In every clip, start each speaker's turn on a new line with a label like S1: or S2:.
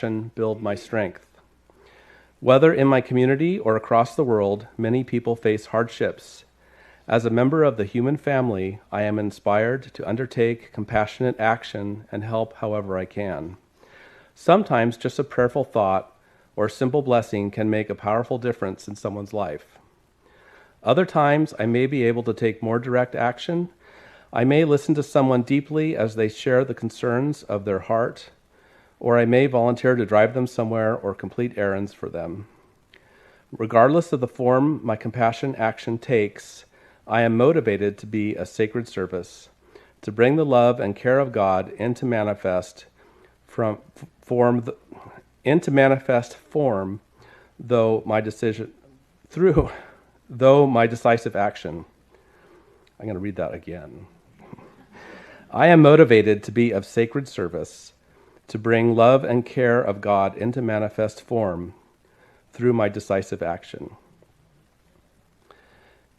S1: compassion build my strength. Whether in my community or across the world, many people face hardships. As a member of the human family, I am inspired to undertake compassionate action and help however I can. Sometimes just a prayerful thought or simple blessing can make a powerful difference in someone's life. Other times, I may be able to take more direct action. I may listen to someone deeply as they share the concerns of their heart, or I may volunteer to drive them somewhere or complete errands for them. Regardless of the form my compassion action takes, I am motivated to be a sacred service, to bring the love and care of God into manifest form, though my decisive action. I'm going to read that again. I am motivated to be of sacred service, to bring love and care of God into manifest form through my decisive action.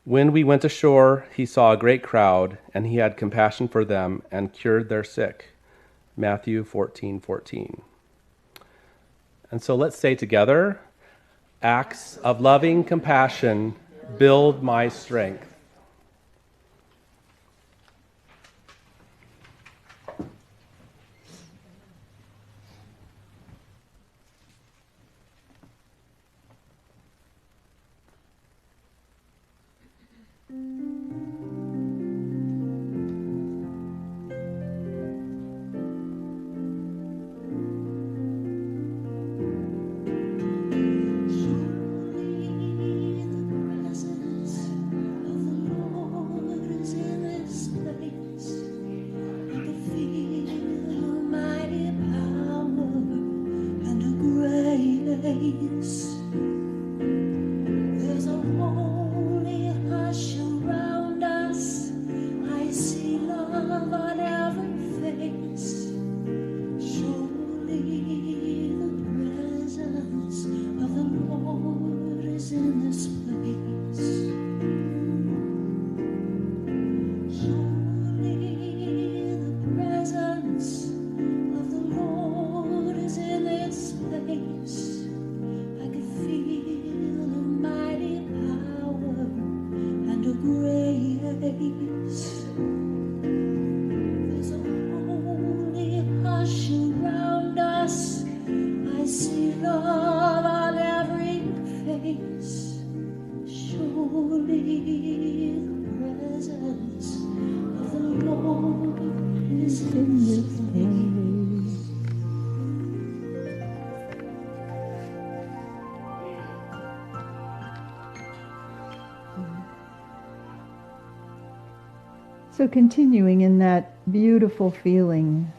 S1: When we went ashore, he saw a great crowd, and he had compassion for them and cured their sick. Matthew 14:14. And so let's say together, acts of loving compassion build my strength.
S2: So continuing in that beautiful feeling,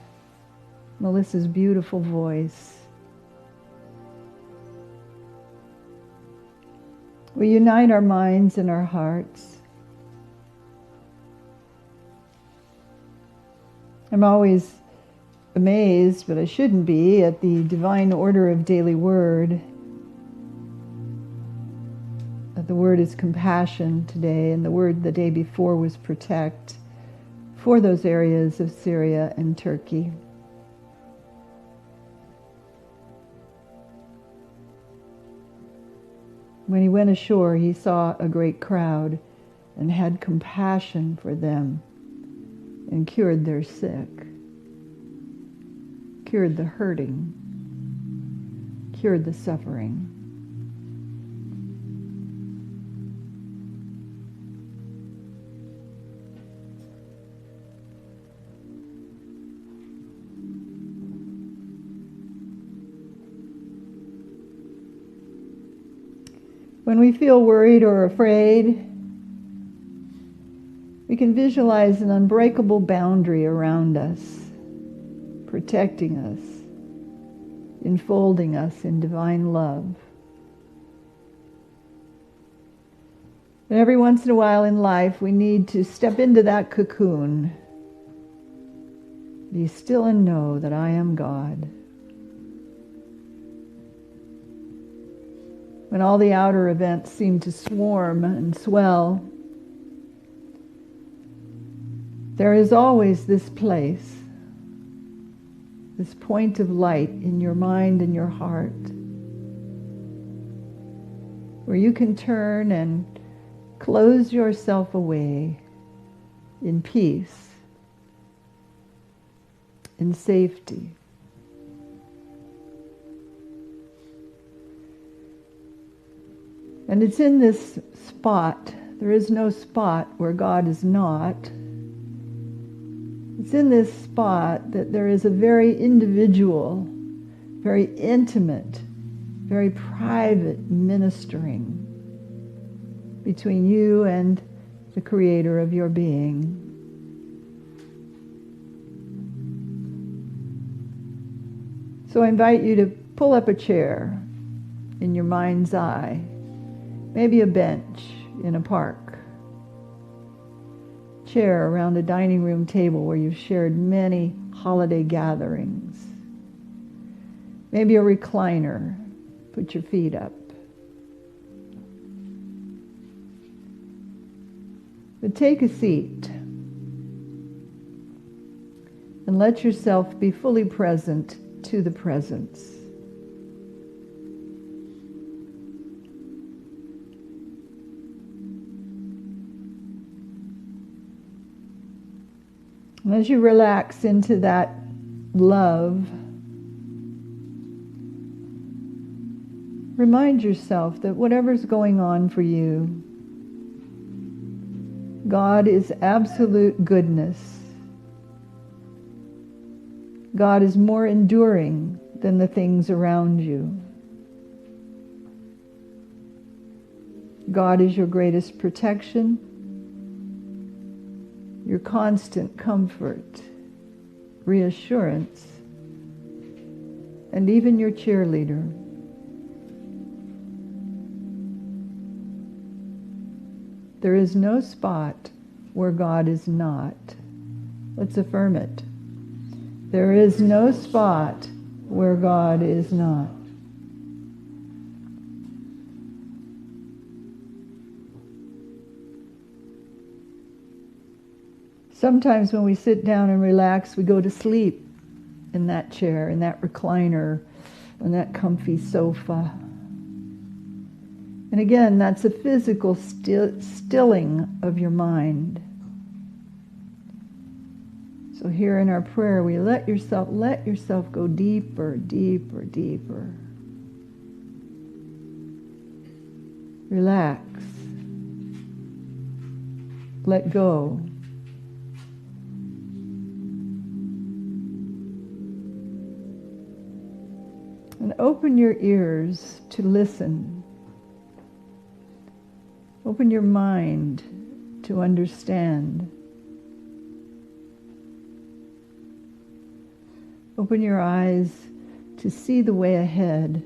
S2: Melissa's beautiful voice, we unite our minds and our hearts. I'm always amazed, but I shouldn't be, at the divine order of daily word. The word is compassion today, and the word the day before was protect, for those areas of Syria and Turkey. When he went ashore, he saw a great crowd and had compassion for them and cured their sick, cured the hurting, cured the suffering. When we feel worried or afraid, we can visualize an unbreakable boundary around us, protecting us, enfolding us in divine love. And every once in a while in life, we need to step into that cocoon. Be still and know that I am God. When all the outer events seem to swarm and swell, there is always this place, this this point of light in your mind and your heart, where you can turn and close yourself away in peace, in safety. And it's in this spot, there is no spot where God is not. It's in this spot that there is a very individual, very intimate, very private ministering between you and the creator of your being. So I invite you to pull up a chair in your mind's eye, maybe a bench in a park, chair around a dining room table where you've shared many holiday gatherings, maybe a recliner, put your feet up. But take a seat and let yourself be fully present to the presence. And as you relax into that love, remind yourself that whatever's going on for you, God is absolute goodness. God is more enduring than the things around you. God is your greatest protection, your constant comfort, reassurance, and even your cheerleader. There is no spot where God is not. Let's affirm it. There is no spot where God is not. Sometimes when we sit down and relax, we go to sleep in that chair, in that recliner, on that comfy sofa. And again, that's a physical stilling of your mind. So here in our prayer, we let yourself go deeper, deeper, deeper. Relax. Let go. And open your ears to listen. Open your mind to understand. Open your eyes to see the way ahead.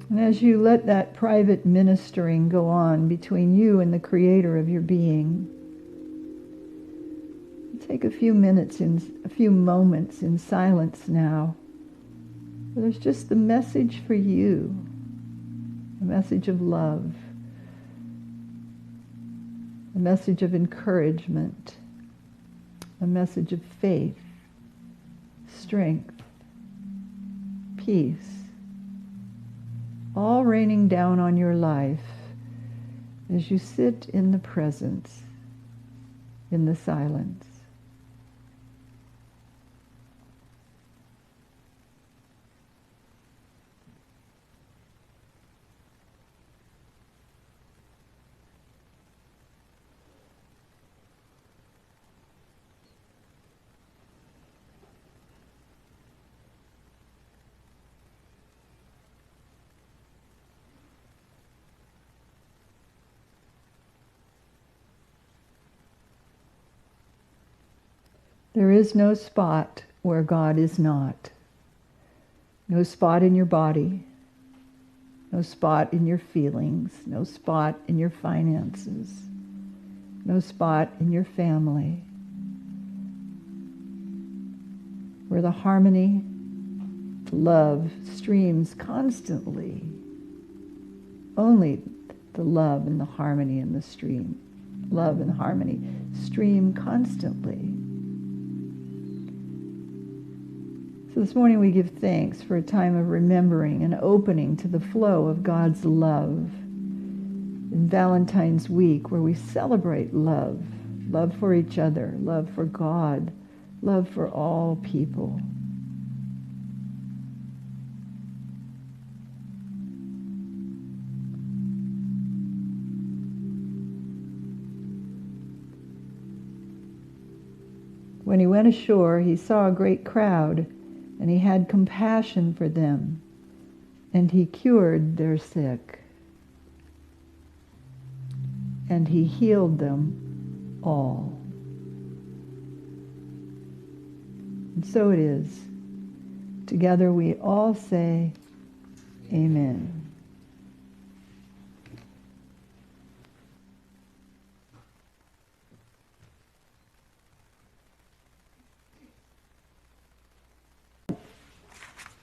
S2: And as you let that private ministering go on between you and the creator of your being, take a few moments in silence now. There's just the message for you, a message of love, a message of encouragement, a message of faith, strength, peace, all raining down on your life as you sit in the presence, in the silence. There is no spot where God is not. No spot in your body, no spot in your feelings, no spot in your finances, no spot in your family. where the harmony, the love streams constantly. Only the love and the harmony in the stream. Love and harmony stream constantly. So this morning we give thanks for a time of remembering and opening to the flow of God's love. In Valentine's week, where we celebrate love, love for each other, love for God, love for all people. When he went ashore, he saw a great crowd, and he had compassion for them, and he cured their sick, and he healed them all. And so it is. Together we all say, Amen.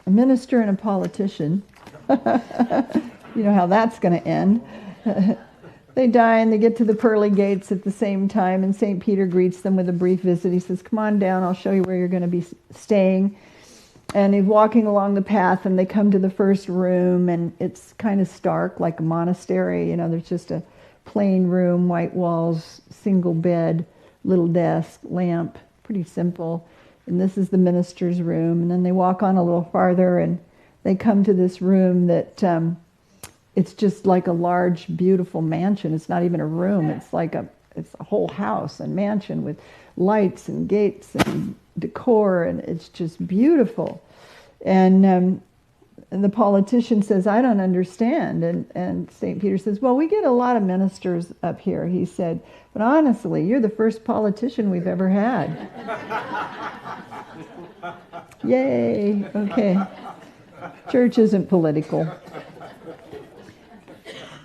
S2: A minister and a politician. You know how that's going to end. They die and they get to the pearly gates at the same time, and St. Peter greets them with a brief visit. He says, come on down, I'll show you where you're going to be staying. And he's walking along the path, and they come to the first room, and it's kind of stark, like a monastery. You know, there's just a plain room, white walls, single bed, little desk, lamp, pretty simple. And this is the minister's room. And then they walk on a little farther, and they come to this room that it's just like a large, beautiful mansion. It's not even a room. It's like it's a whole house and mansion with lights and gates and decor, and it's just beautiful. And the politician says, I don't understand. And St. Peter says, well, we get a lot of ministers up here. He said, but honestly, you're the first politician we've ever had. Yay, okay. Church isn't political.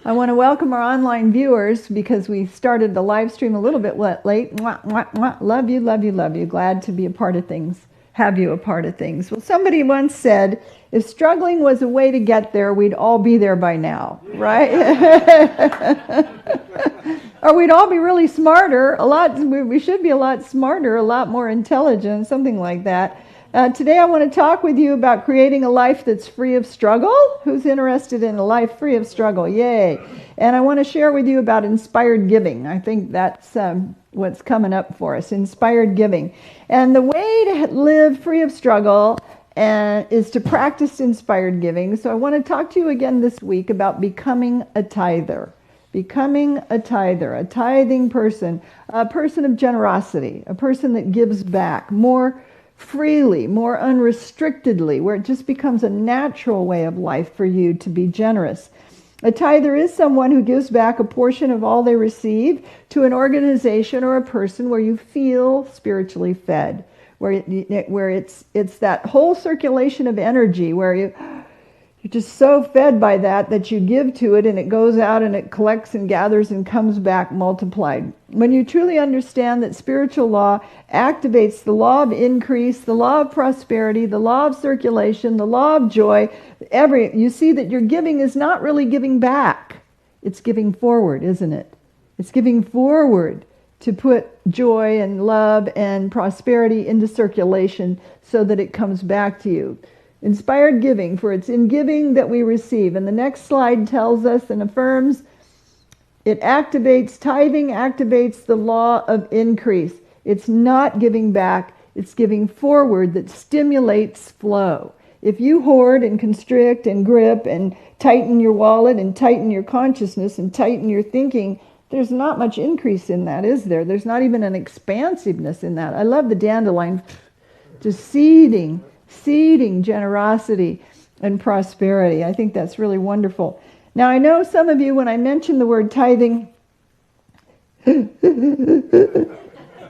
S2: I want to welcome our online viewers because we started the live stream a little bit late. Mwah, mwah, mwah. Love you, love you, love you. Glad to be a part of things, have you a part of things. Well, somebody once said, if struggling was a way to get there, we'd all be there by now, right? Or we'd all be really smarter, we should be a lot smarter, a lot more intelligent, something like that. Today I want to talk with you about creating a life that's free of struggle. Who's interested in a life free of struggle? Yay. And I want to share with you about inspired giving. I think that's what's coming up for us, inspired giving. And the way to live free of struggle is to practice inspired giving. So I want to talk to you again this week about becoming a tither. Becoming a tither, a tithing person, a person of generosity, a person that gives back more freely, more unrestrictedly, where it just becomes a natural way of life for you to be generous. A tither is someone who gives back a portion of all they receive to an organization or a person where you feel spiritually fed, where it's that whole circulation of energy where you're just so fed by that you give to it, and it goes out and it collects and gathers and comes back multiplied. When you truly understand that spiritual law activates the law of increase, the law of prosperity, the law of circulation, the law of joy, you see that your giving is not really giving back. It's giving forward, isn't it? It's giving forward to put joy and love and prosperity into circulation so that it comes back to you. Inspired giving, for it's in giving that we receive. And the next slide tells us and affirms tithing activates the law of increase. It's not giving back, it's giving forward that stimulates flow. If you hoard and constrict and grip and tighten your wallet and tighten your consciousness and tighten your thinking, there's not much increase in that, is there? There's not even an expansiveness in that. I love the dandelion, just seeding generosity and prosperity. I think that's really wonderful. Now, I know some of you, when I mention the word tithing,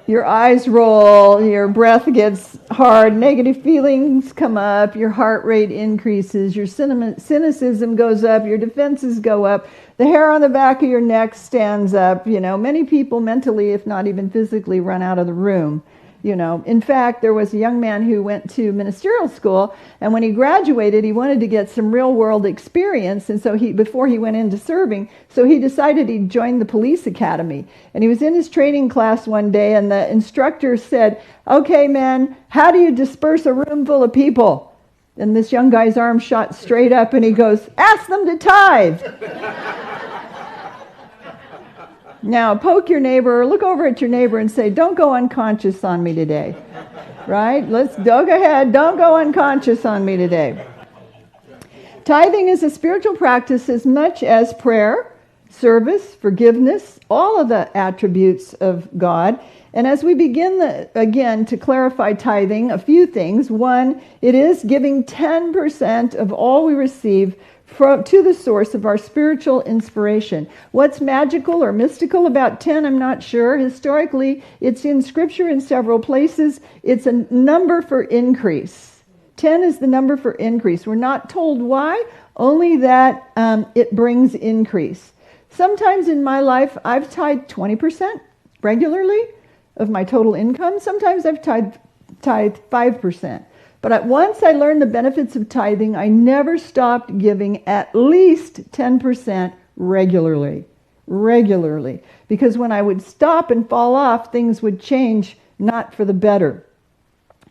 S2: your eyes roll, your breath gets hard, negative feelings come up, your heart rate increases, your cynicism goes up, your defenses go up, the hair on the back of your neck stands up. You know, many people mentally, if not even physically, run out of the room. In fact, there was a young man who went to ministerial school, and when he graduated, he wanted to get some real world experience. And so before he went into serving, so he decided he'd join the police academy. And he was in his training class one day, and the instructor said, "Okay, man, how do you disperse a room full of people?" And this young guy's arm shot straight up, and he goes, "Ask them to tithe." Now, poke your neighbor, or look over at your neighbor and say, "Don't go unconscious on me today." Right? Go ahead. Don't go unconscious on me today. Tithing is a spiritual practice as much as prayer, service, forgiveness, all of the attributes of God. And as we begin again to clarify tithing, a few things. One, it is giving 10% of all we receive to the source of our spiritual inspiration. What's magical or mystical about 10, I'm not sure. Historically, it's in Scripture in several places. It's a number for increase. 10 is the number for increase. We're not told why, only that it brings increase. Sometimes in my life, I've tithed 20% regularly of my total income. Sometimes I've tithed 5%. But once I learned the benefits of tithing, I never stopped giving at least 10% regularly. Because when I would stop and fall off, things would change, not for the better.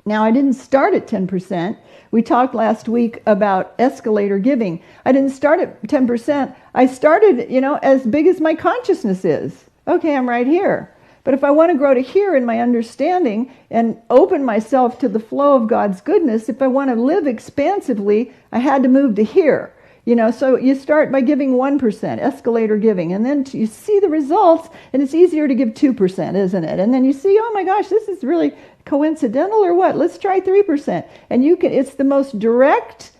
S2: Now, I didn't start at 10%. We talked last week about escalator giving. I didn't start at 10%. I started, as big as my consciousness is. Okay, I'm right here. But if I want to grow to here in my understanding and open myself to the flow of God's goodness, if I want to live expansively, I had to move to here. So you start by giving 1%, escalator giving, and then you see the results, and it's easier to give 2%, isn't it? And then you see, oh my gosh, this is really coincidental or what? Let's try 3%. And it's the most direct,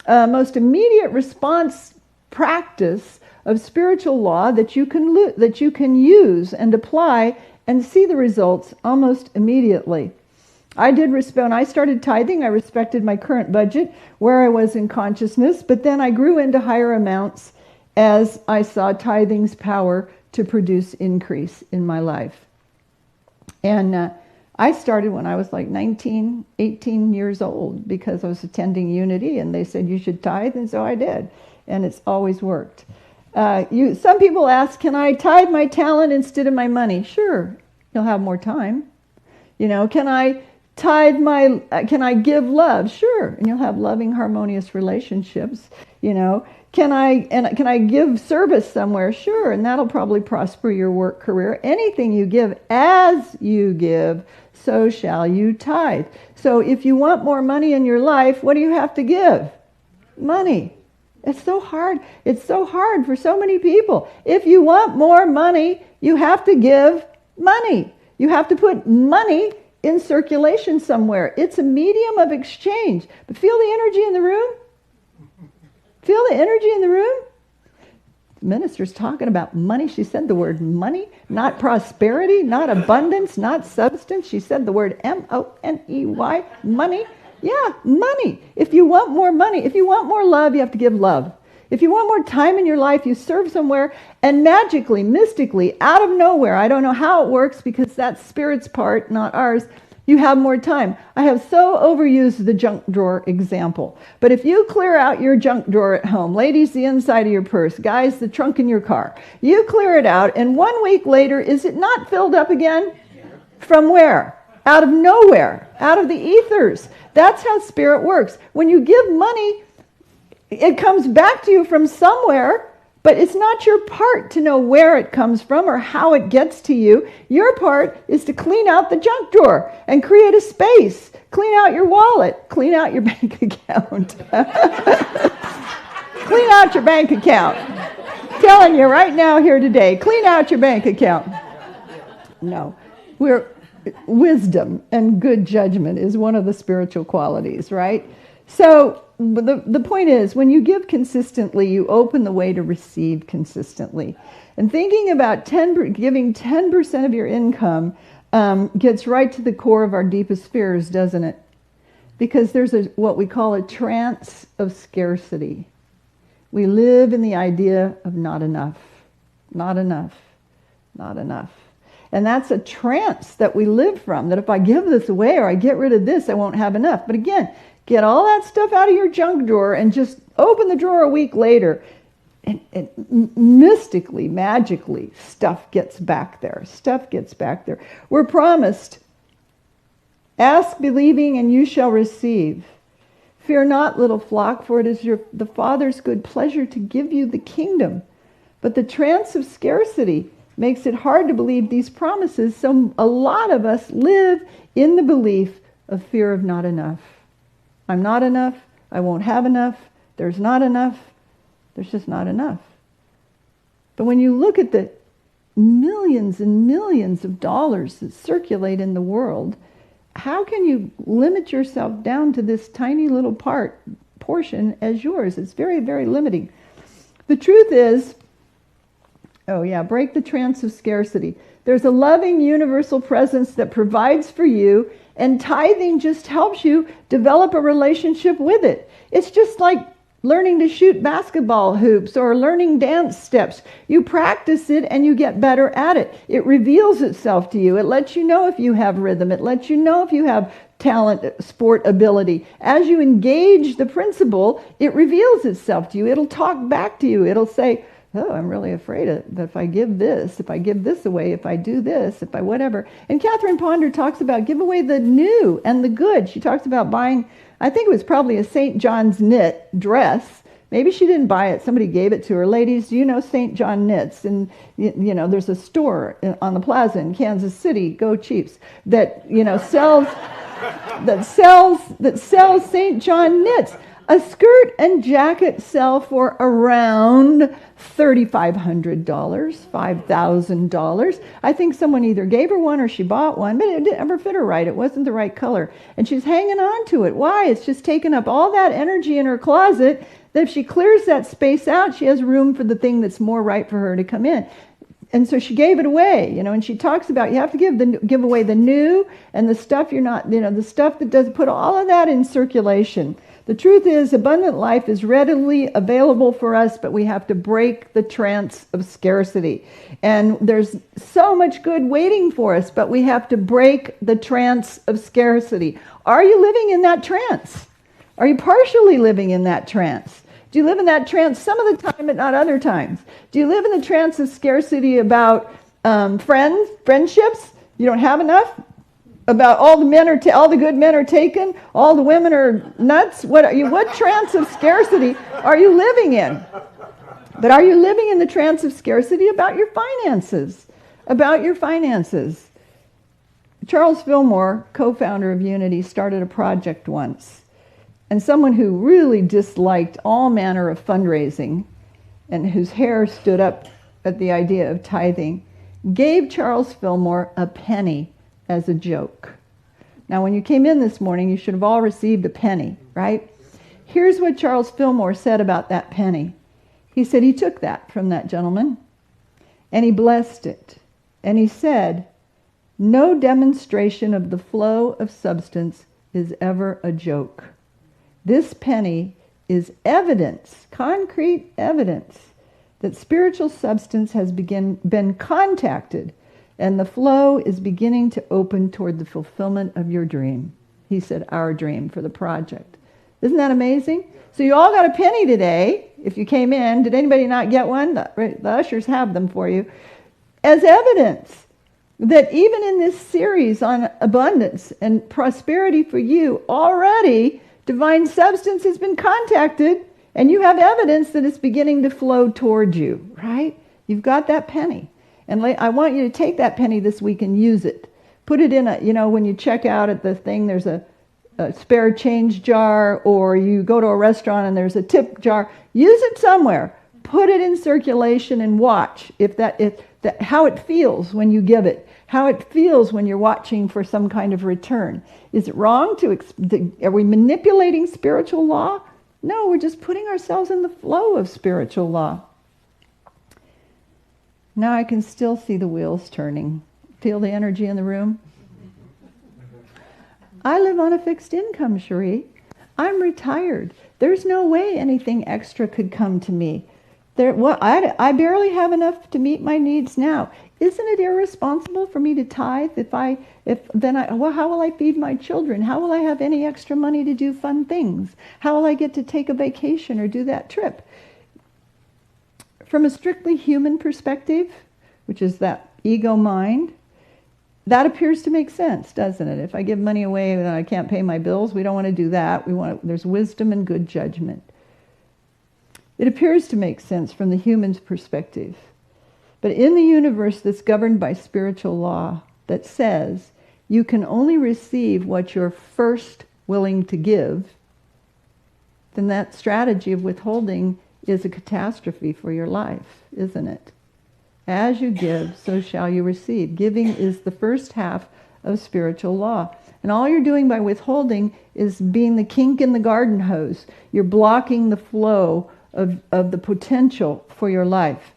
S2: most immediate response practice of spiritual law that you can use and apply and see the results almost immediately. When I started tithing, I respected my current budget, where I was in consciousness, but then I grew into higher amounts as I saw tithing's power to produce increase in my life. And I started when I was like 19, 18 years old because I was attending Unity, and they said you should tithe, and so I did. And it's always worked. Some people ask, can I tithe my talent instead of my money? Sure, you'll have more time. Can I can I give love? Sure, and you'll have loving, harmonious relationships. Can I give service somewhere? Sure, and that'll probably prosper your work career. Anything you give, as you give, so shall you tithe. So if you want more money in your life, what do you have to give? Money. It's so hard. It's so hard for so many people. If you want more money, you have to give money. You have to put money in circulation somewhere. It's a medium of exchange. But feel the energy in the room? Feel the energy in the room? The minister's talking about money. She said the word money, not prosperity, not abundance, not substance. She said the word M-O-N-E-Y, money. Yeah, money. If you want more money, if you want more love, you have to give love. If you want more time in your life, you serve somewhere, and magically, mystically, out of nowhere, I don't know how it works because that's Spirit's part, not ours, you have more time. I have so overused the junk drawer example. But if you clear out your junk drawer at home, ladies, the inside of your purse, guys, the trunk in your car, you clear it out, and 1 week later, is it not filled up again? From where? Out of nowhere, out of the ethers. That's how Spirit works. When you give money, it comes back to you from somewhere, but it's not your part to know where it comes from or how it gets to you. Your part is to clean out the junk drawer and create a space. Clean out your wallet. Clean out your bank account. Clean out your bank account. I'm telling you right now here today, clean out your bank account. No, wisdom and good judgment is one of the spiritual qualities, right? So the point is, when you give consistently, you open the way to receive consistently. And thinking about giving 10% of your income gets right to the core of our deepest fears, doesn't it? Because there's what we call a trance of scarcity. We live in the idea of not enough, not enough, not enough. And that's a trance that we live from, that if I give this away or I get rid of this, I won't have enough. But again, get all that stuff out of your junk drawer and just open the drawer a week later. And mystically, magically, stuff gets back there. Stuff gets back there. We're promised, ask believing and you shall receive. Fear not, little flock, for it is the Father's good pleasure to give you the kingdom. But the trance of scarcity makes it hard to believe these promises, so a lot of us live in the belief of fear of not enough. I'm not enough, I won't have enough, there's not enough, there's just not enough. But when you look at the millions and millions of dollars that circulate in the world, how can you limit yourself down to this tiny little portion as yours? It's very, very limiting. The truth is, break the trance of scarcity. There's a loving universal presence that provides for you, and tithing just helps you develop a relationship with it. It's just like learning to shoot basketball hoops or learning dance steps. You practice it and you get better at it. It reveals itself to you. It lets you know if you have rhythm. It lets you know if you have talent, sport ability. As you engage the principle, it reveals itself to you. It'll talk back to you. It'll say, oh, I'm really afraid that if I give this away, if I do this, if I whatever. And Catherine Ponder talks about give away the new and the good. She talks about buying, I think it was probably a St. John's knit dress. Maybe she didn't buy it. Somebody gave it to her. Ladies, do you know St. John Knits? And, there's a store on the plaza in Kansas City, Go Chiefs, that, sells St. John knits. A skirt and jacket sell for around $3,500, $5,000. I think someone either gave her one or she bought one, but it didn't ever fit her right. It wasn't the right color. And she's hanging on to it. Why? It's just taken up all that energy in her closet that if she clears that space out, she has room for the thing that's more right for her to come in. And so she gave it away, and she talks about you have to give away the new and the stuff you're not, the stuff that doesn't put all of that in circulation. The truth is, abundant life is readily available for us, but we have to break the trance of scarcity. And there's so much good waiting for us, but we have to break the trance of scarcity. Are you living in that trance? Are you partially living in that trance? Do you live in that trance some of the time, but not other times? Do you live in the trance of scarcity about friendships? You don't have enough? About all the good men are taken, all the women are nuts. What trance of scarcity are you living in? But are you living in the trance of scarcity about your finances? About your finances. Charles Fillmore, co-founder of Unity, started a project once. And someone who really disliked all manner of fundraising and whose hair stood up at the idea of tithing, gave Charles Fillmore a penny as a joke. Now, when you came in this morning, you should have all received a penny, right? Here's what Charles Fillmore said about that penny. He said he took that from that gentleman and he blessed it. And he said, no demonstration of the flow of substance is ever a joke. This penny is evidence, concrete evidence, that spiritual substance has been contacted and the flow is beginning to open toward the fulfillment of your dream. He said, our dream for the project. Isn't that amazing? So you all got a penny today. If you came in, did anybody not get one? The ushers have them for you. As evidence that even in this series on abundance and prosperity for you, already divine substance has been contacted and you have evidence that it's beginning to flow toward you, right? You've got that penny. And I want you to take that penny this week and use it. Put it in when you check out at the thing, there's a spare change jar, or you go to a restaurant and there's a tip jar. Use it somewhere. Put it in circulation and watch how it feels when you give it, how it feels when you're watching for some kind of return. Is it wrong are we manipulating spiritual law? No, we're just putting ourselves in the flow of spiritual law. Now I can still see the wheels turning. Feel the energy in the room? I live on a fixed income, Cherie. I'm retired. There's no way anything extra could come to me. I barely have enough to meet my needs now. isn't it irresponsible for me to tithe? Well, how will I feed my children? How will I have any extra money to do fun things? How will I get to take a vacation or do that trip? From a strictly human perspective, which is that ego mind, that appears to make sense, doesn't it? If I give money away and I can't pay my bills, we don't want to do that. There's wisdom and good judgment. It appears to make sense from the human's perspective. But in the universe that's governed by spiritual law that says you can only receive what you're first willing to give, then that strategy of withholding is a catastrophe for your life, isn't it? As you give, so shall you receive. Giving is the first half of spiritual law. And all you're doing by withholding is being the kink in the garden hose. You're blocking the flow of the potential for your life.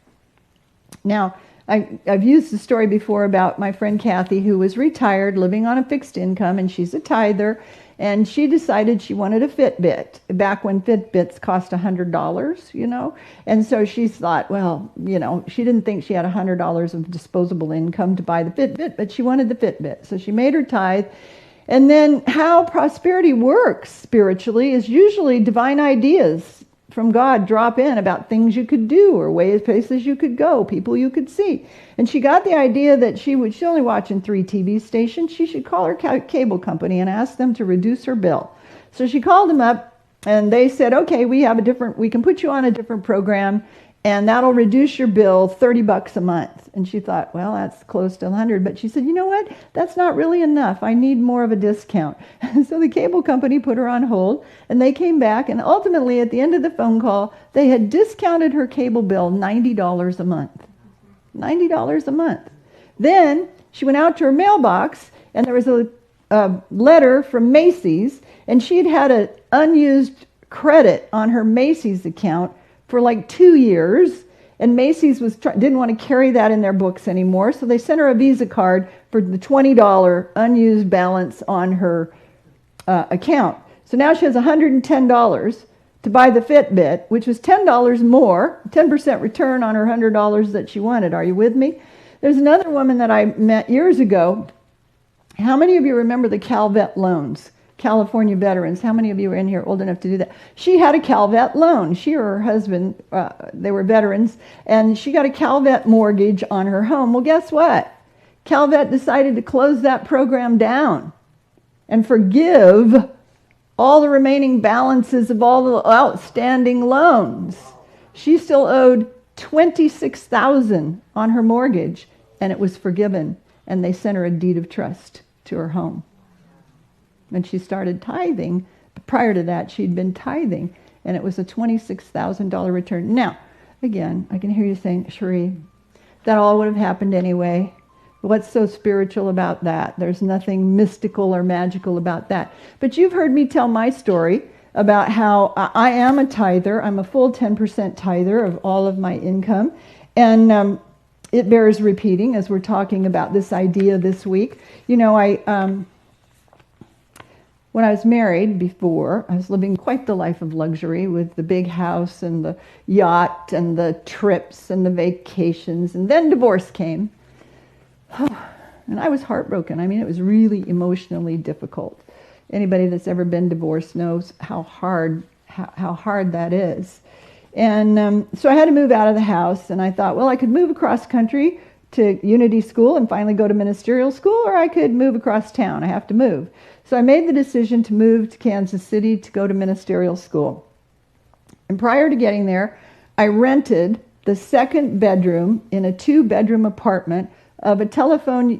S2: Now, I've used the story before about my friend Kathy, who was retired, living on a fixed income, and she's a tither, and she decided she wanted a Fitbit, back when Fitbits cost $100, And so she thought, well, she didn't think she had $100 of disposable income to buy the Fitbit, but she wanted the Fitbit. So she made her tithe. And then how prosperity works spiritually is usually divine ideas from God drop in about things you could do or places you could go, people you could see. And she got the idea that she's only watching 3 TV stations. She should call her cable company and ask them to reduce her bill. So she called them up and they said, okay, we can put you on a different program and that'll reduce your bill $30 a month. And she thought, well, that's close to 100. But she said, you know what? That's not really enough. I need more of a discount. So the cable company put her on hold, and they came back, and ultimately at the end of the phone call, they had discounted her cable bill $90 a month. $90 a month. Then she went out to her mailbox, and there was a letter from Macy's, and she'd had an unused credit on her Macy's account for like 2 years, and Macy's didn't want to carry that in their books anymore, so they sent her a Visa card for the $20 unused balance on her account. So now she has $110 to buy the Fitbit, which was $10 more, 10% return on her $100 that she wanted. Are you with me? There's another woman that I met years ago. How many of you remember the CalVet loans? California veterans. How many of you are in here old enough to do that? She had a CalVet loan. She or her husband, they were veterans, and she got a CalVet mortgage on her home. Well, guess what? CalVet decided to close that program down and forgive all the remaining balances of all the outstanding loans. She still owed $26,000 on her mortgage, and it was forgiven, and they sent her a deed of trust to her home. And she started tithing. Prior to that, she'd been tithing, and it was a $26,000 return. Now, again, I can hear you saying, Cherie, that all would have happened anyway. What's so spiritual about that? There's nothing mystical or magical about that. But you've heard me tell my story about how I am a tither. I'm a full 10% tither of all of my income. And it bears repeating as we're talking about this idea this week. When I was married before, I was living quite the life of luxury with the big house and the yacht and the trips and the vacations. And then divorce came. And I was heartbroken. I mean, it was really emotionally difficult. Anybody that's ever been divorced knows how hard that is. And so I had to move out of the house. And I thought, well, I could move across country to Unity School and finally go to ministerial school, or I could move across town. I have to move. So I made the decision to move to Kansas City to go to ministerial school. And prior to getting there, I rented the second bedroom in a 2-bedroom apartment of a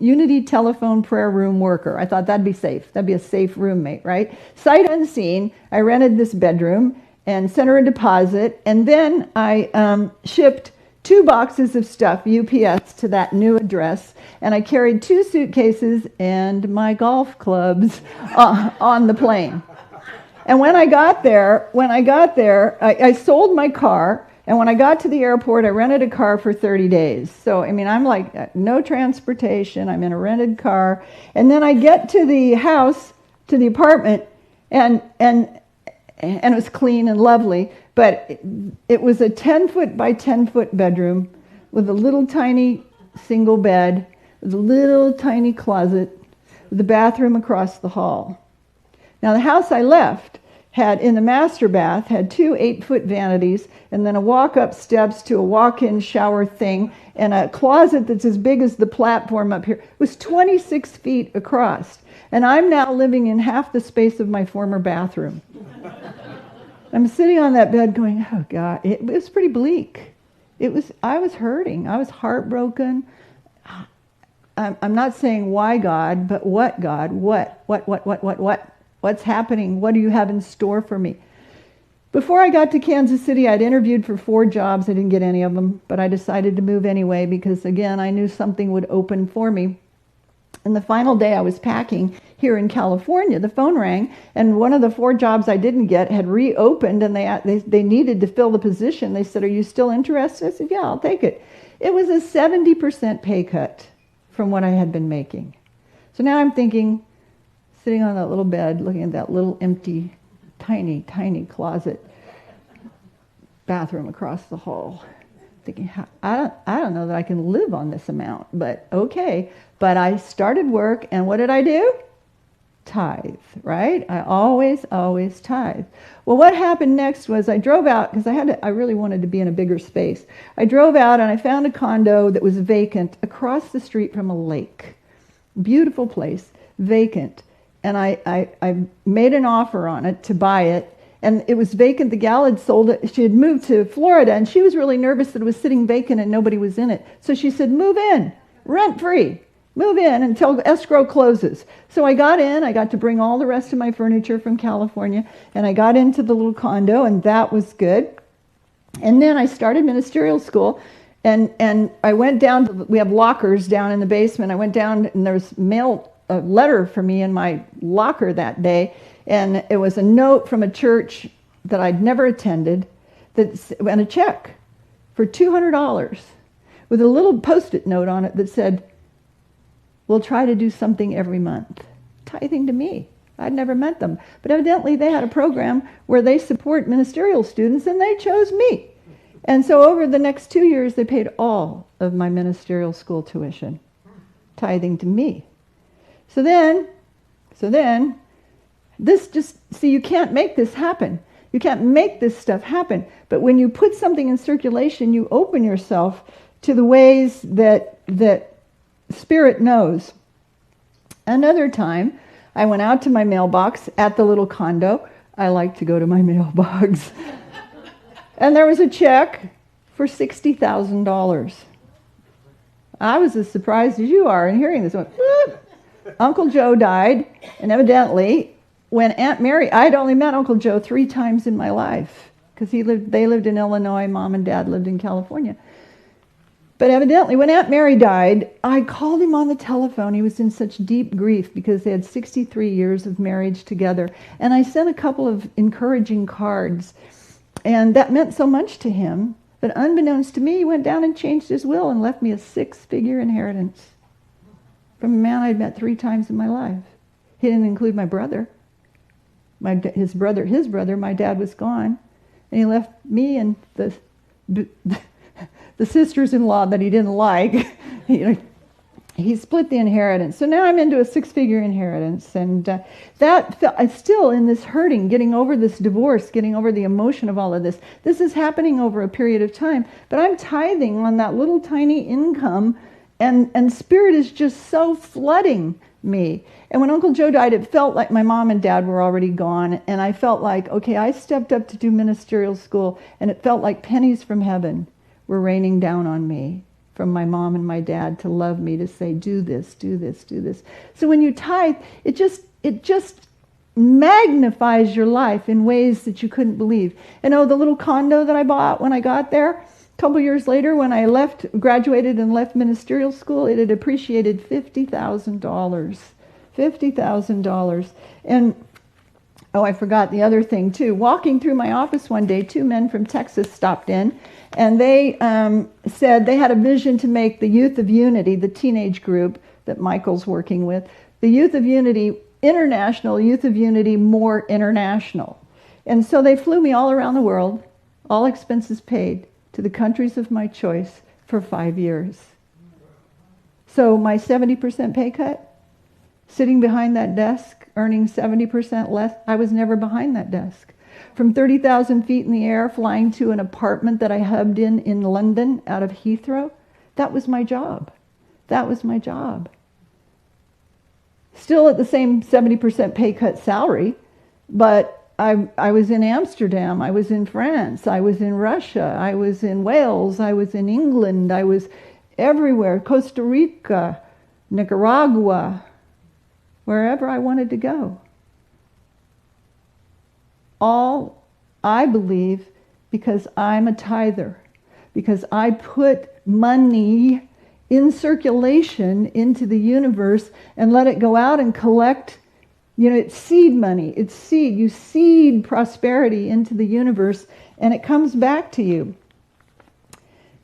S2: Unity telephone prayer room worker. I thought that'd be safe. That'd be a safe roommate, right? Sight unseen, I rented this bedroom and sent her a deposit. And then I shipped 2 boxes of stuff, UPS, to that new address, and I carried 2 suitcases and my golf clubs on the plane. And when I got there, I sold my car, and when I got to the airport, I rented a car for 30 days. So, I mean, I'm like, no transportation, I'm in a rented car, and then I get to the house, to the apartment, and it was clean and lovely, but it was a 10-foot by 10-foot bedroom with a little tiny single bed with a little tiny closet with the bathroom across the hall. Now the house I left had, in the master bath, had 2 8-foot vanities and then a walk-up steps to a walk-in shower thing and a closet that's as big as the platform up here. It was 26 feet across. And I'm now living in half the space of my former bathroom. I'm sitting on that bed going, oh God, it was pretty bleak. I was hurting. I was heartbroken. I'm not saying why God, but what God? What? What's happening? What do you have in store for me? Before I got to Kansas City, I'd interviewed for 4 jobs. I didn't get any of them, but I decided to move anyway because, again, I knew something would open for me. And the final day I was packing here in California, the phone rang, and one of the 4 jobs I didn't get had reopened, and they needed to fill the position. They said, are you still interested? I said, yeah, I'll take it. It was a 70% pay cut from what I had been making. So now I'm thinking, sitting on that little bed, looking at that little empty, tiny, tiny closet, bathroom across the hall, thinking, I don't know that I can live on this amount, but okay. But I started work, and what did I do? Tithe, right? I always tithe. Well, what happened next was I drove out, because I really wanted to be in a bigger space. I drove out and I found a condo that was vacant across the street from a lake. Beautiful place, vacant. And I made an offer on it to buy it, and it was vacant. The gal had sold it. She had moved to Florida, and she was really nervous that it was sitting vacant and nobody was in it. So she said, move in, rent free. Move in until escrow closes. So I got in. I got to bring all the rest of my furniture from California, and I got into the little condo, and that was good. And then I started ministerial school, and I went down. We have lockers down in the basement. I went down, and there was a letter for me in my locker that day, and it was a note from a church that I'd never attended, and a check for $200 with a little Post-it note on it that said, we'll try to do something every month. Tithing to me. I'd never met them. But evidently they had a program where they support ministerial students, and they chose me. And so over the next 2 years, they paid all of my ministerial school tuition. Tithing to me. So then, this just, see, you can't make this happen. You can't make this stuff happen. But when you put something in circulation, you open yourself to the ways that Spirit knows. Another time, I went out to my mailbox at the little condo. I like to go to my mailbox. And there was a check for $60,000. I was as surprised as you are in hearing this. I went, whoop. Uncle Joe died, and evidently, when Aunt Mary, I'd only met Uncle Joe 3 times in my life, because they lived in Illinois, Mom and Dad lived in California. But evidently, when Aunt Mary died, I called him on the telephone. He was in such deep grief because they had 63 years of marriage together. And I sent a couple of encouraging cards. And that meant so much to him that unbeknownst to me, he went down and changed his will and left me a 6-figure inheritance from a man I'd met 3 times in my life. He didn't include my brother. His brother, my dad was gone. And he left me and the sisters-in-law that he didn't like. He split the inheritance. So now I'm into a 6-figure inheritance. And I'm still in this hurting, getting over this divorce, getting over the emotion of all of this. This is happening over a period of time. But I'm tithing on that little tiny income, and Spirit is just so flooding me. And when Uncle Joe died, it felt like my mom and dad were already gone. And I felt like, okay, I stepped up to do ministerial school, and it felt like pennies from heaven were raining down on me from my mom and my dad to love me, to say, do this, do this, do this. So when you tithe, it just magnifies your life in ways that you couldn't believe. And the little condo that I bought when I got there, a couple years later when I graduated and left ministerial school, it had appreciated $50,000. $50,000. And I forgot the other thing too. Walking through my office one day, 2 men from Texas stopped in, and they said they had a vision to make the Youth of Unity, the teenage group that Michael's working with, the Youth of Unity, international Youth of Unity, more international. And so they flew me all around the world, all expenses paid, to the countries of my choice for 5 years. So my 70% pay cut, sitting behind that desk, earning 70% less, I was never behind that desk. From 30,000 feet in the air, flying to an apartment that I hubbed in London out of Heathrow, that was my job. That was my job. Still at the same 70% pay cut salary, but I was in Amsterdam, I was in France, I was in Russia, I was in Wales, I was in England, I was everywhere, Costa Rica, Nicaragua, wherever I wanted to go. All, I believe, because I'm a tither, because I put money in circulation into the universe and let it go out and collect. It's seed money. It's seed. You seed prosperity into the universe, and it comes back to you.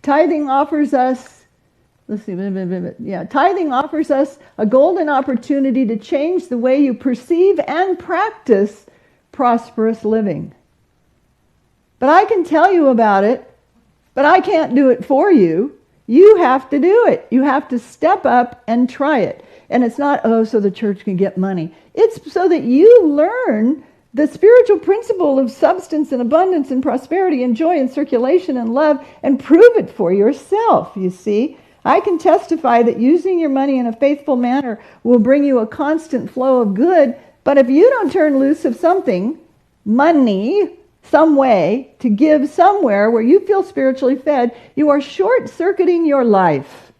S2: Tithing offers us, tithing offers us a golden opportunity to change the way you perceive and practice prosperous living. But I can tell you about it, but I can't do it for you. You have to do it. You have to step up and try it. And it's not, so the church can get money. It's so that you learn the spiritual principle of substance and abundance and prosperity and joy and circulation and love and prove it for yourself, you see. I can testify that using your money in a faithful manner will bring you a constant flow of good. But if you don't turn loose of something, money, some way, to give somewhere where you feel spiritually fed, you are short-circuiting your life.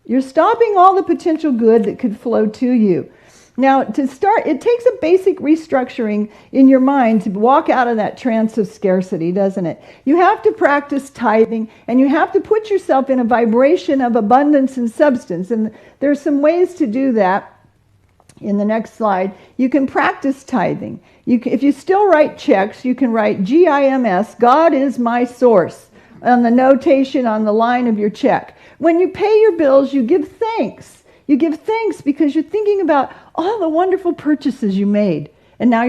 S2: You're stopping all the potential good that could flow to you. Now, to start, it takes a basic restructuring in your mind to walk out of that trance of scarcity, doesn't it? You have to practice tithing, and you have to put yourself in a vibration of abundance and substance. And there's some ways to do that. In the next slide, you can practice tithing. If you still write checks, you can write GIMS, God is my source, on the notation on the line of your check. When you pay your bills, you give thanks. You give thanks because you're thinking about all the wonderful purchases you made. And now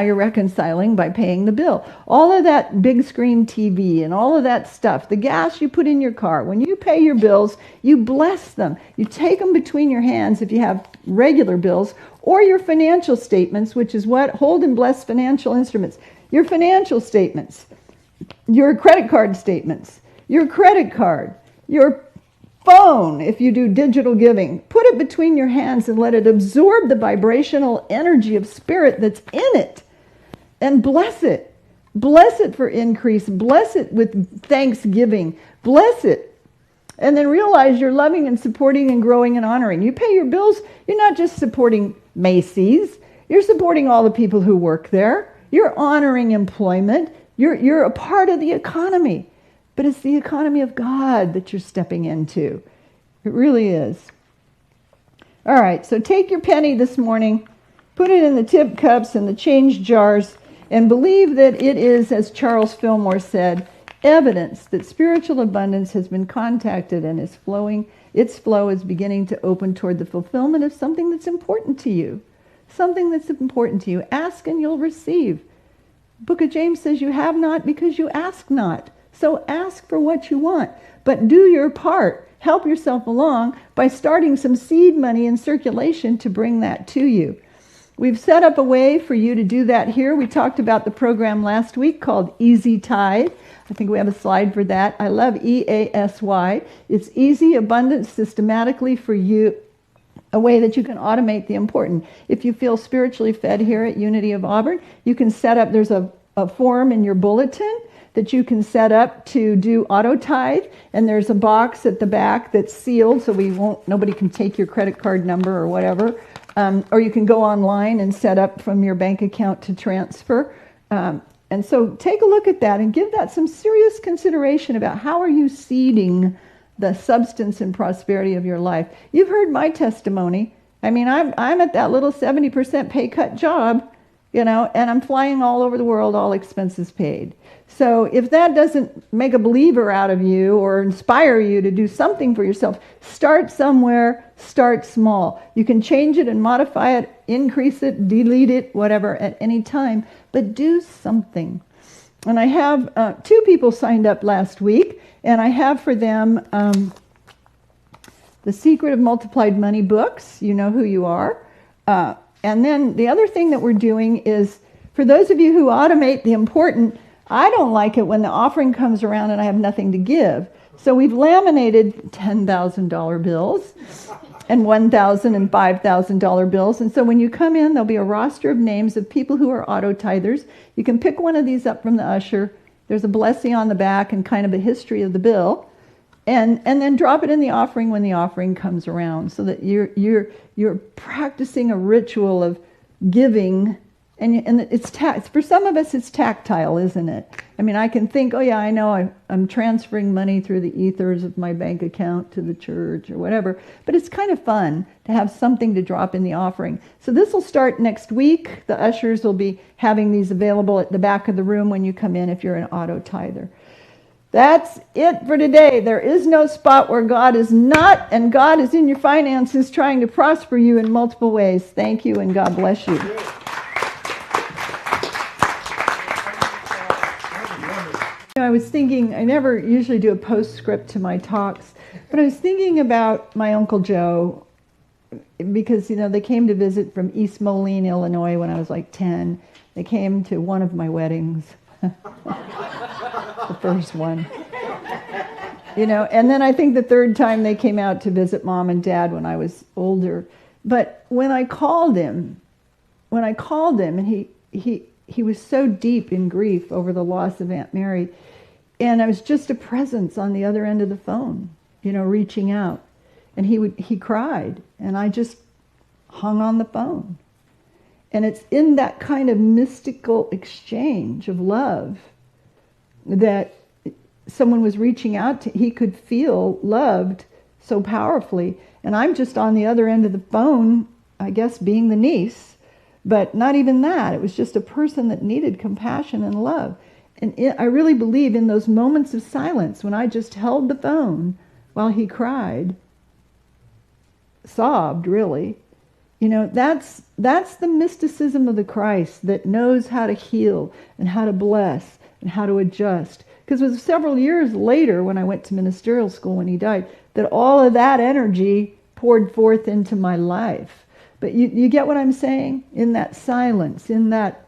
S2: you're reconciling by paying the bill. All of that big screen TV and all of that stuff, the gas you put in your car, when you pay your bills, you bless them. You take them between your hands if you have regular bills, or your financial statements, which is what? Hold and bless financial instruments. Your financial statements, your credit card statements, your credit card, your phone, if you do digital giving, put it between your hands and let it absorb the vibrational energy of spirit that's in it, and bless it. Bless it for increase. Bless it with thanksgiving. Bless it. And then realize you're loving and supporting and growing and honoring. You pay your bills, you're not just supporting Macy's. You're supporting all the people who work there. You're honoring employment. You're a part of the economy. But it's the economy of God that you're stepping into. It really is. All right, so take your penny this morning, put it in the tip cups and the change jars, and believe that it is, as Charles Fillmore said, evidence that spiritual abundance has been contacted and is flowing. Its flow is beginning to open toward the fulfillment of something that's important to you. Something that's important to you. Ask and you'll receive. Book of James says you have not because you ask not. So ask for what you want, but do your part. Help yourself along by starting some seed money in circulation to bring that to you. We've set up a way for you to do that here. We talked about the program last week called Easy Tithe. I think we have a slide for that. I love EASY. It's easy, abundant, systematically for you, a way that you can automate the important. If you feel spiritually fed here at Unity of Auburn, you can set up, there's a form in your bulletin that you can set up to do auto tithe, and there's a box at the back that's sealed, so nobody can take your credit card number or whatever. Or you can go online and set up from your bank account to transfer. And so take a look at that and give that some serious consideration about how are you seeding the substance and prosperity of your life. You've heard my testimony. I mean, I'm at that little 70% pay cut job, and I'm flying all over the world, all expenses paid. So if that doesn't make a believer out of you or inspire you to do something for yourself, start somewhere, start small. You can change it and modify it, increase it, delete it, whatever, at any time, but do something. And I have 2 people signed up last week, and I have for them The Secret of Multiplied Money books. You know who you are. And then the other thing that we're doing is, for those of you who automate the important, I don't like it when the offering comes around and I have nothing to give. So we've laminated $10,000 bills and $1,000 and $5,000 bills. And so when you come in, there'll be a roster of names of people who are auto-tithers. You can pick one of these up from the usher. There's a blessing on the back and kind of a history of the bill. And then drop it in the offering when the offering comes around, so that you're practicing a ritual of giving. And it's for some of us, it's tactile, isn't it? I mean, I can think, oh yeah, I know I'm transferring money through the ethers of my bank account to the church or whatever. But it's kind of fun to have something to drop in the offering. So this will start next week. The ushers will be having these available at the back of the room when you come in if you're an auto tither. That's it for today. There is no spot where God is not, and God is in your finances trying to prosper you in multiple ways. Thank you, and God bless you. I was thinking, I never usually do a postscript to my talks, but I was thinking about my Uncle Joe, because, they came to visit from East Moline, Illinois when I was like 10. They came to one of my weddings. The first one. And then I think the third time they came out to visit Mom and Dad when I was older. But when I called him, and he was so deep in grief over the loss of Aunt Mary, and I was just a presence on the other end of the phone, reaching out. And he cried, and I just hung on the phone. And it's in that kind of mystical exchange of love that someone was reaching out to. He could feel loved so powerfully. And I'm just on the other end of the phone, I guess, being the niece. But not even that. It was just a person that needed compassion and love. And I really believe in those moments of silence when I just held the phone while he cried, sobbed, really. That's the mysticism of the Christ that knows how to heal and how to bless and how to adjust. Because it was several years later, when I went to ministerial school when he died, that all of that energy poured forth into my life. But you get what I'm saying? In that silence, in that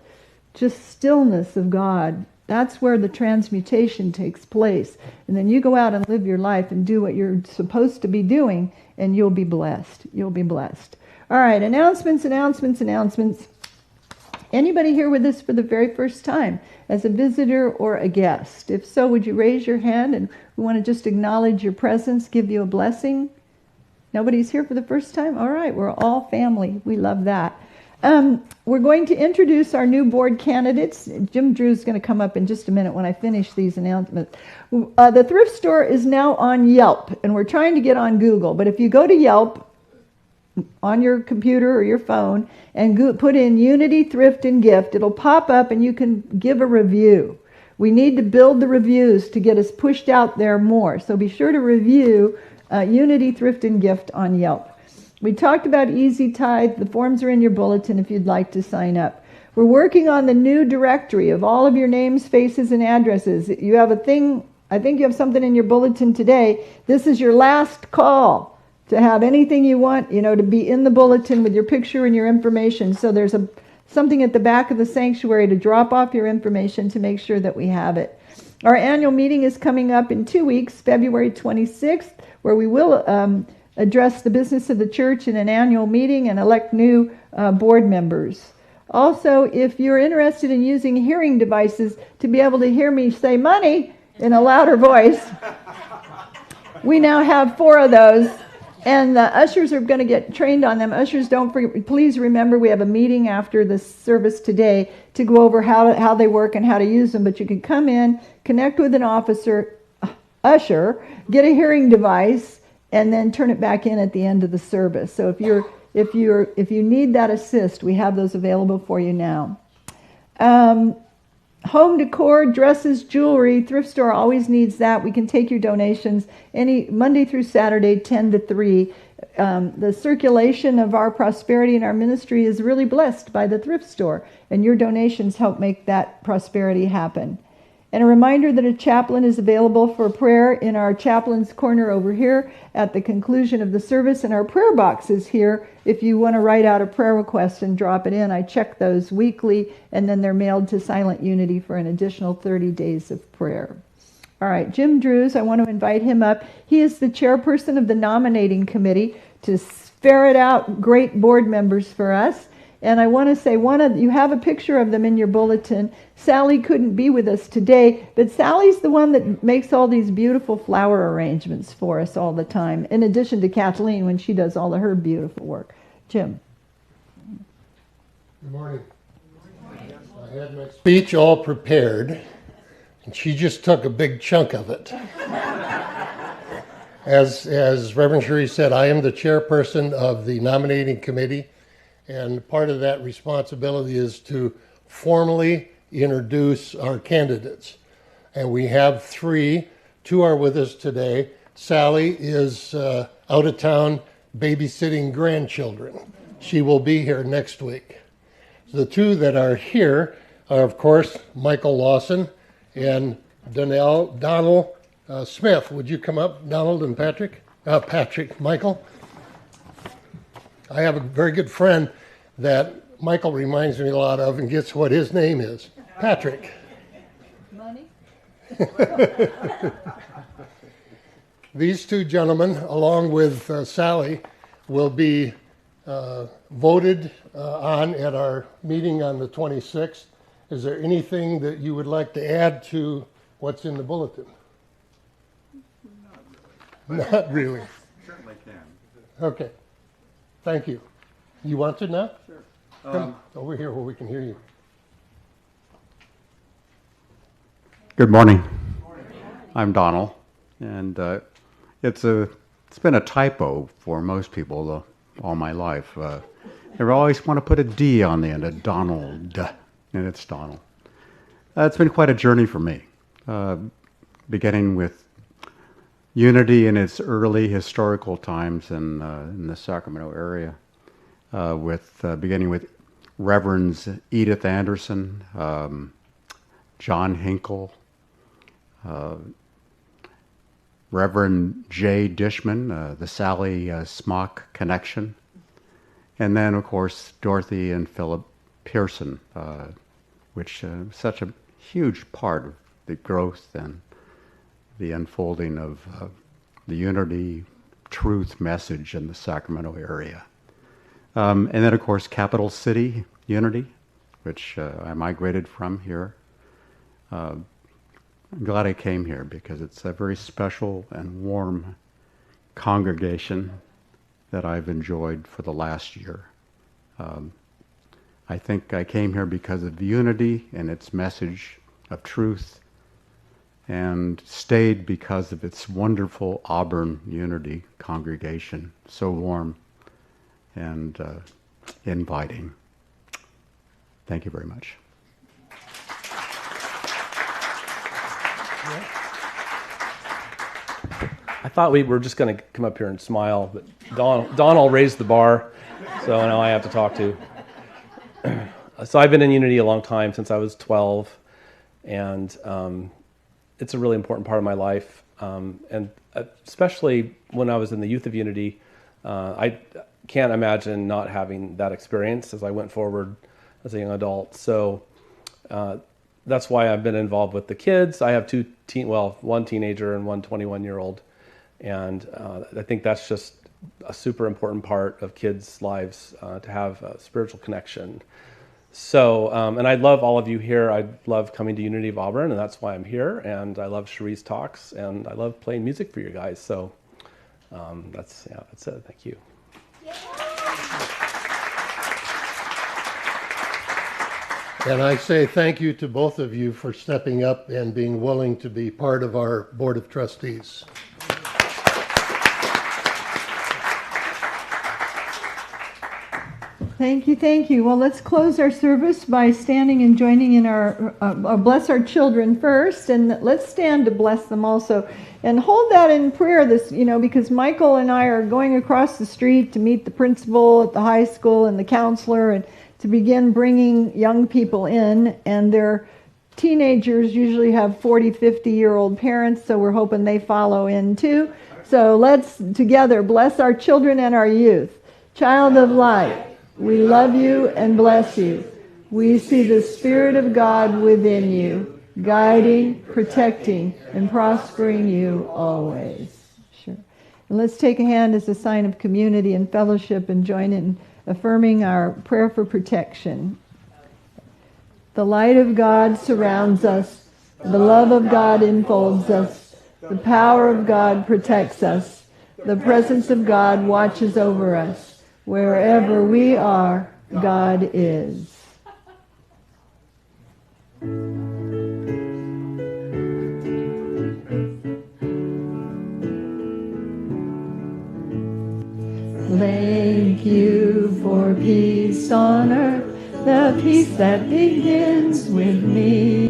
S2: just stillness of God, that's where the transmutation takes place. And then you go out and live your life and do what you're supposed to be doing, and you'll be blessed. You'll be blessed. All right, announcements. Anybody here with us for the very first time as a visitor or a guest? If so, would you raise your hand, and we want to just acknowledge your presence, give you a blessing. Nobody's here for the first time? All right, we're all family. We love that. We're going to introduce our new board candidates. Jim Drew's going to come up in just a minute when I finish these announcements. The thrift store is now on Yelp, and we're trying to get on Google. But if you go to Yelp on your computer or your phone and put in Unity Thrift and Gift, it'll pop up and you can give a review. We need to build the reviews to get us pushed out there more. So be sure to review Unity Thrift and Gift on Yelp. We talked about Easy Tithe. The forms are in your bulletin if you'd like to sign up. We're working on the new directory of all of your names, faces, and addresses. You have a thing, I think you have something in your bulletin today. This is your last call to have anything you want, to be in the bulletin with your picture and your information. So there's something at the back of the sanctuary to drop off your information to make sure that we have it. Our annual meeting is coming up in 2 weeks, February 26th, where we will address the business of the church in an annual meeting and elect new board members. Also, if you're interested in using hearing devices to be able to hear me say money in a louder voice, we now have 4 of those. And the ushers are going to get trained on them. Ushers, please remember we have a meeting after the service today to go over how they work and how to use them. But you can come in, connect with an usher, get a hearing device, and then turn it back in at the end of the service. So if you need that assist, we have those available for you now. Home decor, dresses, jewelry, thrift store always needs that. We can take your donations any Monday through Saturday, 10 to 3. The circulation of our prosperity and our ministry is really blessed by the thrift store, and your donations help make that prosperity happen. And a reminder that a chaplain is available for prayer in our chaplain's corner over here at the conclusion of the service, and our prayer box is here if you want to write out a prayer request and drop it in. I check those weekly, and then they're mailed to Silent Unity for an additional 30 days of prayer. All right, Jim Drews, I want to invite him up. He is the chairperson of the nominating committee to ferret out great board members for us. And I want to say, you have a picture of them in your bulletin. Sally couldn't be with us today, but Sally's the one that makes all these beautiful flower arrangements for us all the time, in addition to Kathleen when she does all of her beautiful work. Jim.
S3: Good morning. I had my speech all prepared, and she just took a big chunk of it. As Reverend Cherie said, I am the chairperson of the nominating committee, and part of that responsibility is to formally introduce our candidates. And we have three. Two are with us today. Sally is out of town babysitting grandchildren. She will be here next week. The two that are here are, of course, Michael Lawson and Donald Smith. Would you come up, Donald and Michael? I have a very good friend that Michael reminds me a lot of, and guess what his name is? Patrick.
S2: Money?
S3: These two gentlemen, along with Sally, will be voted on at our meeting on the 26th. Is there anything that you would like to add to what's in the bulletin? Not really.
S4: Certainly can.
S3: Okay. Thank you. You want to now?
S4: Sure.
S3: Come over here where we can hear you.
S4: Good morning. I'm Donald, and it's been a typo for most people all my life. They always want to put a D on the end of Donald, and it's Donald. It's been quite a journey for me, beginning with Unity in its early historical times in the Sacramento area, beginning with Reverends Edith Anderson, John Hinkle, Reverend J. Dishman, the Sally Smock connection, and then, of course, Dorothy and Philip Pearson, which such a huge part of the growth and the unfolding of the unity, truth message in the Sacramento area. And then, of course, Capital City Unity, which I migrated from here. I'm glad I came here because it's a very special and warm congregation that I've enjoyed for the last year. I think I came here because of unity and its message of truth, and stayed because of its wonderful Auburn Unity congregation, so warm and inviting. Thank you very much.
S1: I thought we were just going to come up here and smile, but Donald raised the bar, so now I have to talk to. So I've been in Unity a long time, since I was 12, and it's a really important part of my life, and especially when I was in the Youth of Unity, I can't imagine not having that experience as I went forward as a young adult. So that's why I've been involved with the kids. I have one teenager and one 21-year-old, and I think that's just a super important part of kids' lives, to have a spiritual connection. So, and I love all of you here. I love coming to Unity of Auburn, and that's why I'm here. And I love Cherie's talks, and I love playing music for you guys. So that's it. Thank you.
S3: And I say thank you to both of you for stepping up and being willing to be part of our Board of Trustees.
S2: Thank you, thank you. Well, let's close our service by standing and joining in our, bless our children first, and let's stand to bless them also. And hold that in prayer, because Michael and I are going across the street to meet the principal at the high school and the counselor, and to begin bringing young people in, and they're teenagers usually have 40, 50-year-old parents, so we're hoping they follow in too. So let's together bless our children and our youth. Child of light, we love you and bless you. We see the Spirit of God within you, guiding, protecting, and prospering you always. Sure. And let's take a hand as a sign of community and fellowship and join in affirming our prayer for protection. The light of God surrounds us. The love of God enfolds us. The power of God protects us. The presence of God watches over us. Wherever we are, God is. Thank you for peace on earth, the peace that begins with me.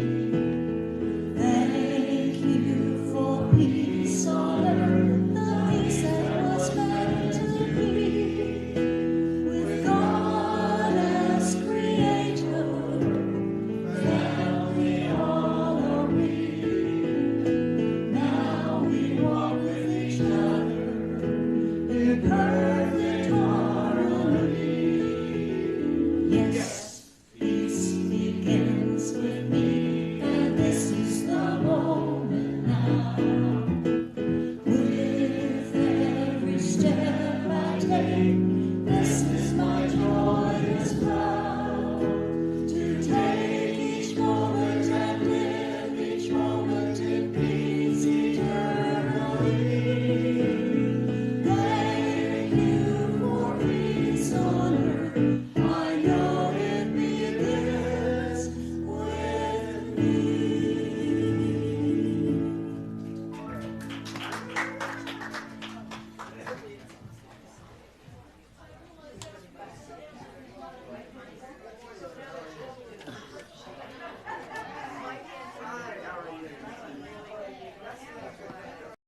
S5: Thank you for peace on earth, the peace that was meant to be. With God as creator, family all are we. Now we walk with each other in perfect harmony. Yes, peace begins with me, and this is the moment now. With every step I take,